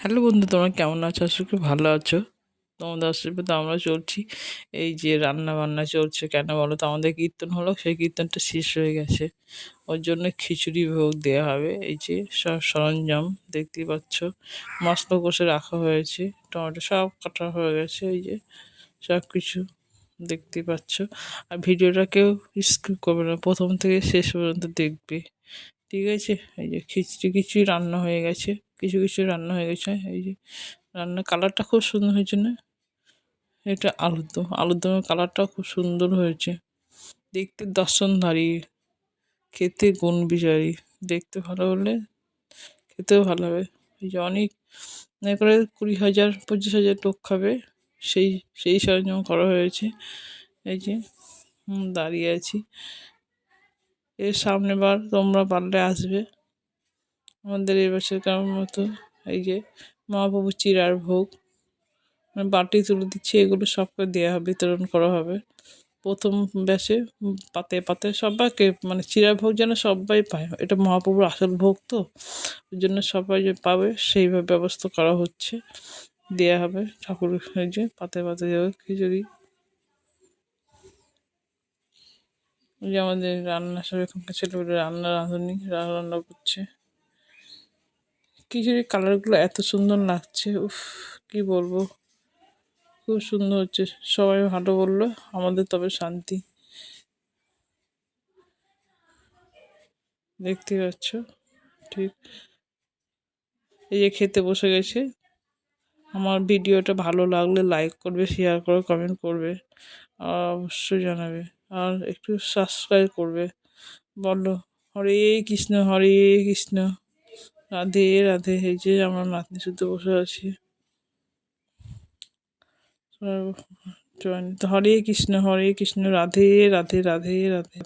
Hello বন্ধু, তোমরা কেমন আছো? আশা করি ভালো আছো। তোমাদের আশীর্বাদে আমরা চলছি। এই যে রান্না বান্না চলছে, কেন বলো তো? আমাদের কীর্তন হলো, সেই কীর্তনটা শেষ হয়ে গেছে। ওর জন্য খিচুড়ি ভোগ দেওয়া হবে। এই যে সব সরঞ্জাম দেখতেই পাচ্ছ, মশলা কষে রাখা হয়েছে, টমেটো সব কাটা হয়ে গেছে। এই যে সব কিছু দেখতেই পাচ্ছ। আর ভিডিওটা কেউ স্কিপ করবে না, প্রথম থেকে শেষ পর্যন্ত দেখবে, ঠিক আছে? এই যে খিচড়ি কিছুই রান্না হয়ে গেছে, কিছু কিছু রান্না হয়ে গেছে। এই যে রান্নার কালারটা খুব সুন্দর হয়েছে না? এটা আলুর দমের কালারটাও খুব সুন্দর হয়েছে। দেখতে দর্শনধারী, খেতে গুণ বিচারী। দেখতে ভালো হলে খেতেও ভালো হবে। এই যে অনেক মনে করে 20,000 25,000 লোক খাবে, সেই সেই সরঞ্জাম করা হয়েছে। এই যে দাঁড়িয়ে আছি। এর সামনে বার তোমরা পারলে আসবে আমাদের এই বছরকার মতো। এই যে মহাপ্রভু চিড়ার ভোগ, বাটি তুলে দিচ্ছে, এগুলো সবকে দেওয়া হবে, বিতরণ করা হবে প্রথম ব্যাচে। পাতে পাতে সবাইকে, মানে চিড়ার ভোগ যেন সবাই পায়, এটা মহাপ্রভুর আসল ভোগ তো, ওই জন্য সবাই যে পাবে সেইভাবে ব্যবস্থা করা হচ্ছে। দেওয়া হবে ঠাকুর, এই যে পাতে পাতে যাবে খিচুড়ি। ওই যে আমাদের রান্না সব এখানকার ছেলেগুলো রান্না করছে। খিচুড়ির কালারগুলো এত সুন্দর লাগছে, উফ, কি বলবো, খুব সুন্দর হচ্ছে। সবাই ভালো বললো, আমাদের তবে শান্তি। দেখতে পাচ্ছ, ঠিক। এই যে খেতে বসে গেছে। আমার ভিডিওটা ভালো লাগলে লাইক করবে, শেয়ার করবে, কমেন্ট করবে, আর অবশ্যই জানাবে, আর একটু সাবস্ক্রাইব করবে। বলো হরে কৃষ্ণ, হরে কৃষ্ণ, রাধে রাধে। এই যে আমার নাতনি শুদ্ধ বসে আছি। হরে কৃষ্ণ, হরে কৃষ্ণ, রাধে রাধে, রাধে রাধে।